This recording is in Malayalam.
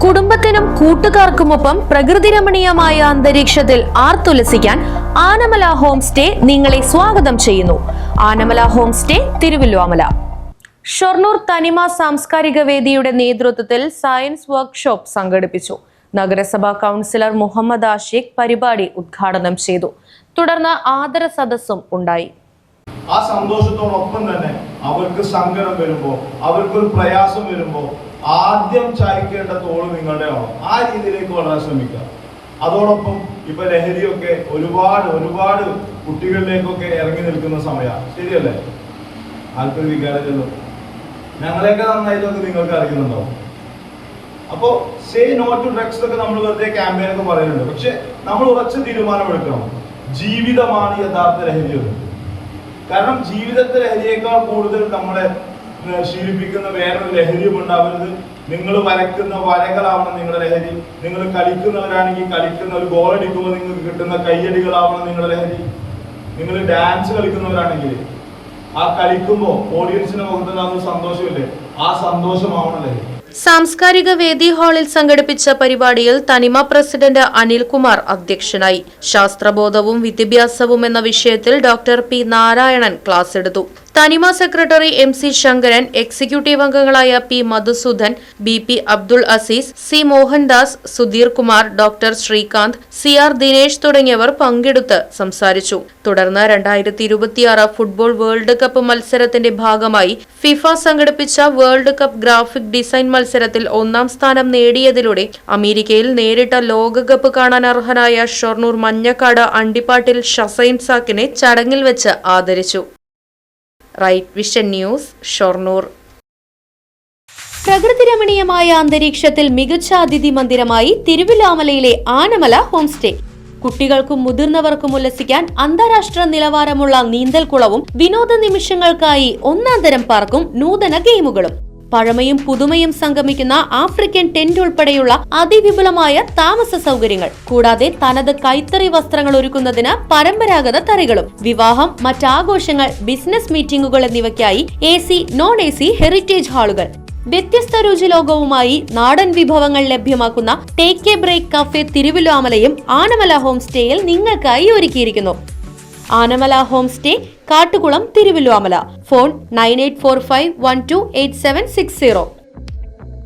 കുടുംബത്തിനും കൂട്ടുകാർക്കുമൊപ്പം പ്രകൃതി രമണീയമായ അന്തരീക്ഷത്തിൽ ആർത്തുലസിക്കാൻ ആനമല ഹോം സ്റ്റേ നിങ്ങളെ സ്വാഗതം ചെയ്യുന്നു. Anamala home stay, Thiruvilwamala. ഷൊർണൂർ തനിമ സാംസ്കാരിക വേദിയുടെ നേതൃത്വത്തിൽ സയൻസ് വർക്ക്ഷോപ്പ് സംഘടിപ്പിച്ചു. നഗരസഭാ കൗൺസിലർ മുഹമ്മദ് ആഷിഖ് പരിപാടി ഉദ്ഘാടനം ചെയ്തു. തുടർന്ന് ആദര സദസ്സും ഉണ്ടായി. ആ സന്തോഷത്തോടൊപ്പം തന്നെ അവർക്ക് സങ്കടം വരുമ്പോൾ, അവർക്കൊരു പ്രയാസം വരുമ്പോൾ ആദ്യം ചായ്ക്കേണ്ട തോള് നിങ്ങളുടെ ആണോ, ആ രീതിയിലേക്ക് വളരെ ശ്രമിക്കുക. അതോടൊപ്പം ഇപ്പൊ ലഹരിയൊക്കെ ഒരുപാട് കുട്ടികളിലേക്കൊക്കെ ഇറങ്ങി നിൽക്കുന്ന സമയമാണ്. ശരിയല്ലേ? ആൾക്കൊരു വികാരമല്ലോ. ഞങ്ങളെയൊക്കെ നന്നായിട്ടൊക്കെ നിങ്ങൾക്ക് അറിയുന്നുണ്ടോ? അപ്പോൾ സേ നോ ടു ഡ്രഗ്സ് ഒക്കെ നമ്മൾ വെറുതെ ക്യാമ്പയിനൊക്കെ പറയുന്നുണ്ട്. പക്ഷെ നമ്മൾ ഉറച്ച തീരുമാനമെടുക്കണം. ജീവിതമാണ് യഥാർത്ഥ ലഹരി. കാരണം ജീവിതത്തെ ലഹരിയേക്കാൾ കൂടുതൽ നമ്മളെ ശീലിപ്പിക്കുന്ന വേറൊരു ലഹരിയും ഉണ്ടാവരുത്. നിങ്ങൾ വരയ്ക്കുന്ന വരകളാവണം നിങ്ങളുടെ ലഹരി. നിങ്ങൾ കളിക്കുന്നവരാണെങ്കിൽ കളിക്കുന്ന ഒരു ഗോൾ അടിക്കുമ്പോൾ നിങ്ങൾക്ക് കിട്ടുന്ന കയ്യടികളാവണം നിങ്ങളുടെ ലഹരി. നിങ്ങൾ ഡാൻസ് കളിക്കുന്നവരാണെങ്കിൽ ആ കളിക്കുമ്പോൾ ഓഡിയൻസിന് മുഖത്തുണ്ടാകുന്ന സന്തോഷമില്ലേ, ആ സന്തോഷമാവണം ലഹരി. സാംസ്കാരിക വേദി ഹാളിൽ സംഘടിപ്പിച്ച പരിപാടിയിൽ തനിമ പ്രസിഡന്റ് അനിൽകുമാർ അധ്യക്ഷനായി. ശാസ്ത്രബോധവും വിദ്യാഭ്യാസവും എന്ന വിഷയത്തിൽ ഡോക്ടർ പി നാരായണൻ ക്ലാസ് എടുത്തു. Thanima secretary MC Sankaran, executive അംഗങ്ങളായ P Madhusudan, BP Abdul Azeez, C Mohandas, Sudheer Kumar, doctor Sreekanth, CR Dinesh തുടങ്ങിയവർ പങ്കെടുത്ത് സംസാരിച്ചു. തുടർന്ന് 2026 ഫുട്ബോൾ വേൾഡ് കപ്പ് മത്സരത്തിന്റെ ഭാഗമായി FIFA സംഘടിപ്പിച്ച വേൾഡ് കപ്പ് ഗ്രാഫിക് ഡിസൈൻ മത്സരത്തിൽ 1ാം സ്ഥാനം നേടിയതിലൂടെ അമേരിക്കയിൽ നേരിട്ട ലോകകപ്പ് കാണാൻ അർഹനായ ഷൊർണൂർ മഞ്ഞക്കാട് അണ്ടിപ്പാട്ടിൽ ഷസൈൻ സാക്കിനെ ചടങ്ങിൽ വെച്ച് ആദരിച്ചു. Right vision news, Shoranur. പ്രകൃതി രമണീയമായ അന്തരീക്ഷത്തിൽ മികച്ച അതിഥി മന്ദിരമായി തിരുവല്ലോമലയിലെ ആനമല ഹോം സ്റ്റേ. കുട്ടികൾക്കും മുതിർന്നവർക്കും ഉല്ലസിക്കാൻ അന്താരാഷ്ട്ര നിലവാരമുള്ള നീന്തൽക്കുളവും വിനോദ നിമിഷങ്ങൾക്കായി 1ാം തരം പാർക്കും നൂതന ഗെയിമുകളും. പഴമയും പുതുമയും സംഗമിക്കുന്ന ആഫ്രിക്കൻ ടെന്റ് ഉൾപ്പെടെയുള്ള അതിവിപുലമായ താമസ സൗകര്യങ്ങൾ. കൂടാതെ തനത് കൈത്തറി വസ്ത്രങ്ങൾ ഒരുക്കുന്നതിന് പരമ്പരാഗത തറികളും. വിവാഹം, മറ്റാഘോഷങ്ങൾ, ബിസിനസ് മീറ്റിംഗുകൾ എന്നിവയ്ക്കായി AC, നോൺ AC ഹെറിറ്റേജ് ഹാളുകൾ. വ്യത്യസ്ത രുചിലോകവുമായി നാടൻ വിഭവങ്ങൾ ലഭ്യമാക്കുന്ന ടേക്ക് എ ബ്രേക്ക് കഫേ തിരുവല്ലോമലയും ആനമല ഹോം സ്റ്റേയിൽ നിങ്ങൾക്കായി ഒരുക്കിയിരിക്കുന്നു. Anamala home stay, Kattukulam, Thiruvilwamala. Phone 9845128760.